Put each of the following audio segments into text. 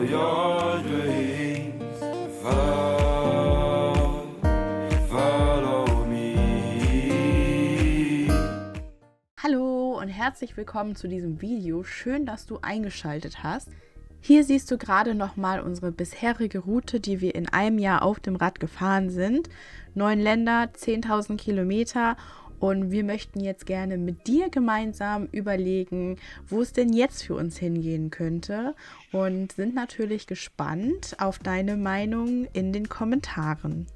your dreams. Follow me. Hallo und herzlich willkommen zu diesem Video. Schön, dass du eingeschaltet hast. Hier siehst du gerade nochmal unsere bisherige Route, die wir in einem Jahr auf dem Rad gefahren sind. 9 Länder, 10.000 Kilometer. Und wir möchten jetzt gerne mit dir gemeinsam überlegen, wo es denn jetzt für uns hingehen könnte. Und sind natürlich gespannt auf deine Meinung in den Kommentaren.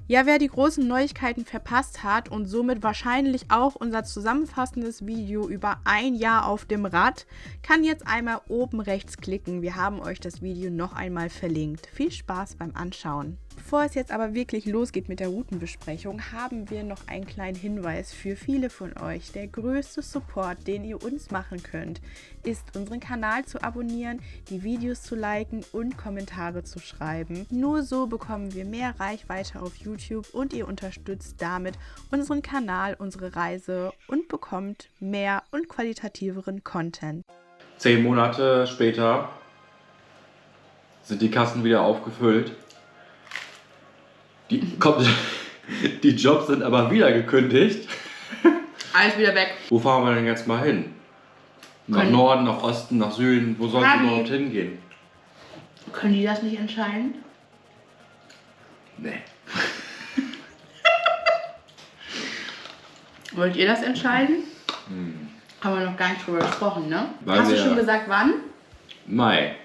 Ja, wer die großen Neuigkeiten verpasst hat und somit wahrscheinlich auch unser zusammenfassendes Video über ein Jahr auf dem Rad, kann jetzt einmal oben rechts klicken. Wir haben euch das Video noch einmal verlinkt. Viel Spaß beim Anschauen. Bevor es jetzt aber wirklich losgeht mit der Routenbesprechung, haben wir noch einen kleinen Hinweis für viele von euch. Der größte Support, den ihr uns machen könnt, ist, unseren Kanal zu abonnieren, die Videos zu liken und Kommentare zu schreiben. Nur so bekommen wir mehr Reichweite auf YouTube und ihr unterstützt damit unseren Kanal, unsere Reise und bekommt mehr und qualitativeren Content. 10 Monate später sind die Kassen wieder aufgefüllt. Die Jobs sind aber wieder gekündigt. Alles wieder weg. Wo fahren wir denn jetzt mal hin? Nach Norden, nach Osten, nach Süden? Wo soll es überhaupt hingehen? Können die das nicht entscheiden? Nee. Wollt ihr das entscheiden? Haben wir noch gar nicht drüber gesprochen, ne? Weil Hast du wir- schon gesagt, wann? Mai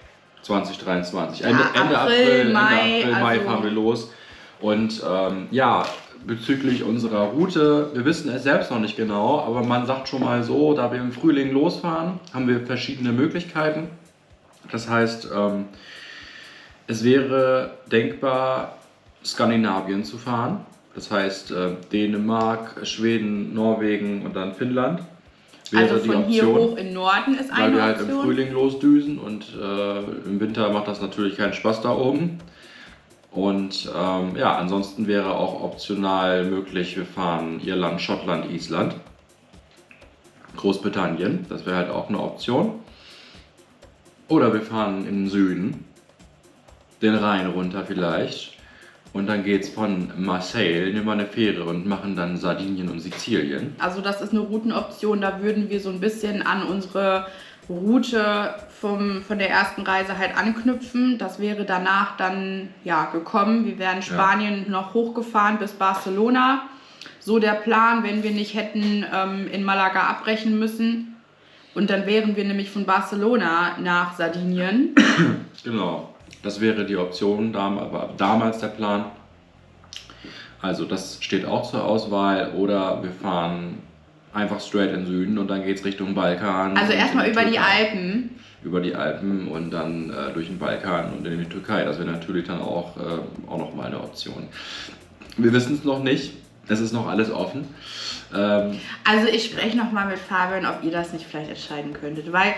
2023. Ja, Ende April, Mai, Mai also- fahren wir los. Und bezüglich unserer Route, wir wissen es selbst noch nicht genau, aber man sagt schon mal so, da wir im Frühling losfahren, haben wir verschiedene Möglichkeiten. Das heißt, es wäre denkbar, Skandinavien zu fahren. Das heißt, Dänemark, Schweden, Norwegen und dann Finnland. Wäre Also die von hier Option, hoch in Norden ist weil eine wir halt im Option. Frühling losdüsen und im Winter macht das natürlich keinen Spaß da oben. Und ansonsten wäre auch optional möglich, wir fahren Irland, Schottland, Island, Großbritannien, das wäre halt auch eine Option. Oder wir fahren in den Süden, den Rhein runter vielleicht. Und dann geht es von Marseille, nehmen wir eine Fähre und machen dann Sardinien und Sizilien. Also das ist eine Routenoption, da würden wir so ein bisschen an unsere Route von der ersten Reise halt anknüpfen. Das wäre danach dann gekommen. Wir wären Spanien noch hochgefahren bis Barcelona. So der Plan, wenn wir nicht hätten in Malaga abbrechen müssen. Und dann wären wir nämlich von Barcelona nach Sardinien. Genau, das wäre die Option, aber damals der Plan. Also das steht auch zur Auswahl. Oder wir fahren einfach straight in den Süden und dann geht es Richtung Balkan. Also und erstmal in die über die Türkei. Alpen. Über die Alpen und dann durch den Balkan und in die Türkei. Das wäre natürlich dann auch nochmal eine Option. Wir wissen es noch nicht. Es ist noch alles offen. Also ich spreche nochmal mit Fabian, ob ihr das nicht vielleicht entscheiden könntet. Weil,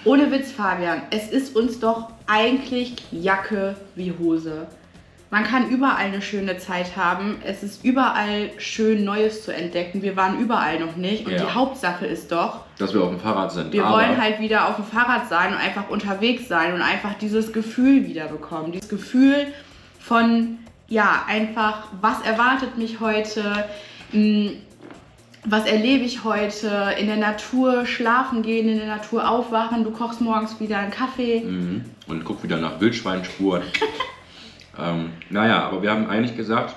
ohne Witz Fabian, es ist uns doch eigentlich Jacke wie Hose. Man kann überall eine schöne Zeit haben. Es ist überall schön, Neues zu entdecken. Wir waren überall noch nicht. Und Ja. die Hauptsache ist doch, Dass wir auf dem Fahrrad sind. wir Aber wollen halt wieder auf dem Fahrrad sein und einfach unterwegs sein und einfach dieses Gefühl wieder bekommen. Dieses Gefühl von, einfach, was erwartet mich heute? Was erlebe ich heute? In der Natur schlafen gehen, in der Natur aufwachen. Du kochst morgens wieder einen Kaffee. Und guck wieder nach Wildschweinspuren. Aber wir haben eigentlich gesagt,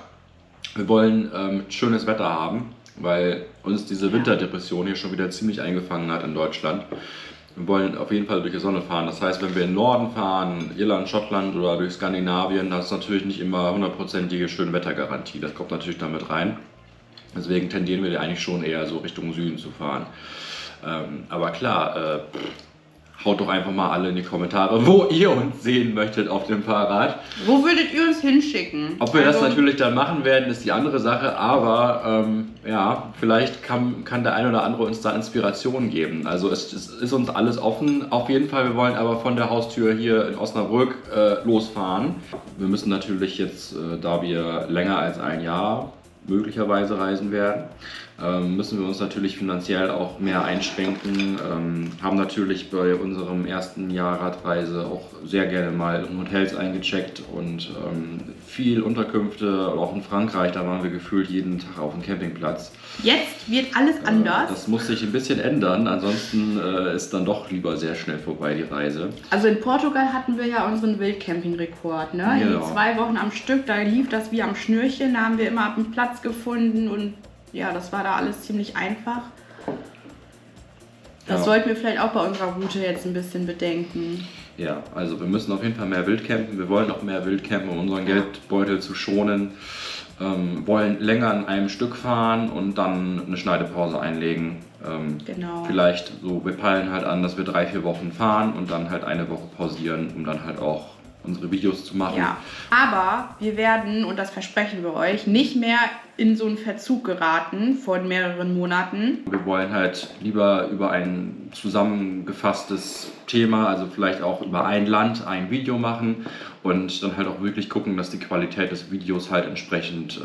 wir wollen schönes Wetter haben, weil uns diese Winterdepression hier schon wieder ziemlich eingefangen hat in Deutschland. Wir wollen auf jeden Fall durch die Sonne fahren. Das heißt, wenn wir in den Norden fahren, Irland, Schottland oder durch Skandinavien, das ist natürlich nicht immer 100%ige Schönwettergarantie. Das kommt natürlich damit rein. Deswegen tendieren wir eigentlich schon eher so Richtung Süden zu fahren. Aber klar, haut doch einfach mal alle in die Kommentare, wo ihr uns sehen möchtet auf dem Fahrrad. Wo würdet ihr uns hinschicken? Ob wir das natürlich dann machen werden, ist die andere Sache, aber vielleicht kann der ein oder andere uns da Inspiration geben. Also es ist uns alles offen. Auf jeden Fall, wir wollen aber von der Haustür hier in Osnabrück losfahren. Wir müssen natürlich jetzt, da wir länger als ein Jahr möglicherweise reisen werden, müssen wir uns natürlich finanziell auch mehr einschränken. Haben natürlich bei unserem ersten Jahr Radreise auch sehr gerne mal in Hotels eingecheckt und viel Unterkünfte, auch in Frankreich, da waren wir gefühlt jeden Tag auf dem Campingplatz. Jetzt wird alles anders. Das muss sich ein bisschen ändern, ansonsten ist dann doch lieber sehr schnell vorbei die Reise. Also in Portugal hatten wir ja unseren Wildcamping-Rekord, ne? Genau. Die 2 Wochen am Stück, da lief das wie am Schnürchen, da haben wir immer einen Platz gefunden und ja, das war da alles ziemlich einfach. Das Ja. sollten wir vielleicht auch bei unserer Route jetzt ein bisschen bedenken. Ja, also wir müssen auf jeden Fall mehr Wildcampen. Wir wollen auch mehr Wildcampen, um unseren Geldbeutel zu schonen. Wollen länger an einem Stück fahren und dann eine Schneidepause einlegen. Genau. Vielleicht so, wir peilen halt an, dass wir 3-4 Wochen fahren und dann halt eine Woche pausieren, um dann halt auch unsere Videos zu machen. Ja, aber wir werden, und das versprechen wir euch, nicht mehr in so einen Verzug geraten von mehreren Monaten. Wir wollen halt lieber über ein zusammengefasstes Thema, also vielleicht auch über ein Land, ein Video machen und dann halt auch wirklich gucken, dass die Qualität des Videos halt entsprechend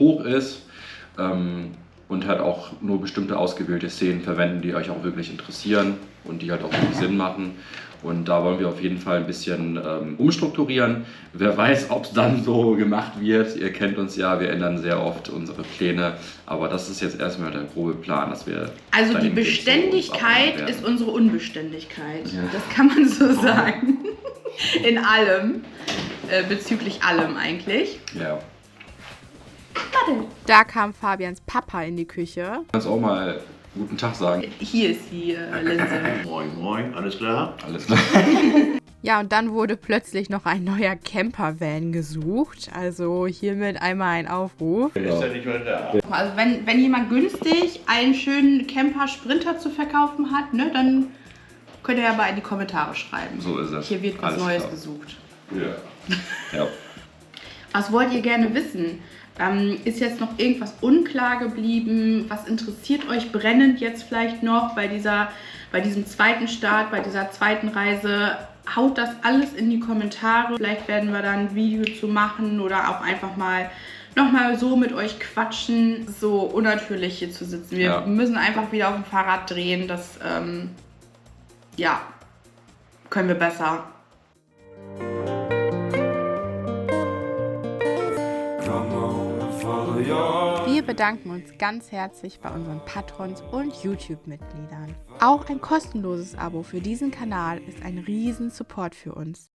hoch ist und halt auch nur bestimmte ausgewählte Szenen verwenden, die euch auch wirklich interessieren und die halt auch wirklich Sinn machen. Und da wollen wir auf jeden Fall ein bisschen umstrukturieren. Wer weiß, ob es dann so gemacht wird. Ihr kennt uns ja, wir ändern sehr oft unsere Pläne. Aber das ist jetzt erstmal der grobe Plan, dass wir... Also die dahin gehen, so Beständigkeit werden. ist unsere Unbeständigkeit. Ja. Das kann man so sagen. In allem. Bezüglich allem eigentlich. Ja. Da kam Fabians Papa in die Küche. Du kannst auch mal guten Tag sagen. Hier ist die Linse. Moin, moin, alles klar? Alles klar. Ja, und dann wurde plötzlich noch ein neuer Campervan gesucht. Also hiermit einmal ein Aufruf. Ist ja nicht mehr da. Also wenn jemand günstig einen schönen Camper-Sprinter zu verkaufen hat, ne, dann könnt ihr ja mal in die Kommentare schreiben. So ist es. Hier wird was Alles Neues klar. gesucht. Ja. Was wollt ihr gerne wissen? Ist jetzt noch irgendwas unklar geblieben? Was interessiert euch brennend jetzt vielleicht noch bei diesem zweiten Start, bei dieser zweiten Reise? Haut das alles in die Kommentare. Vielleicht werden wir da ein Video zu machen oder auch einfach mal nochmal so mit euch quatschen. So unnatürlich hier zu sitzen. Wir müssen einfach wieder auf dem Fahrrad drehen. Das, ja, können wir besser. Come on and follow your Wir bedanken uns ganz herzlich bei unseren Patrons und YouTube-Mitgliedern. Auch ein kostenloses Abo für diesen Kanal ist ein riesen Support für uns.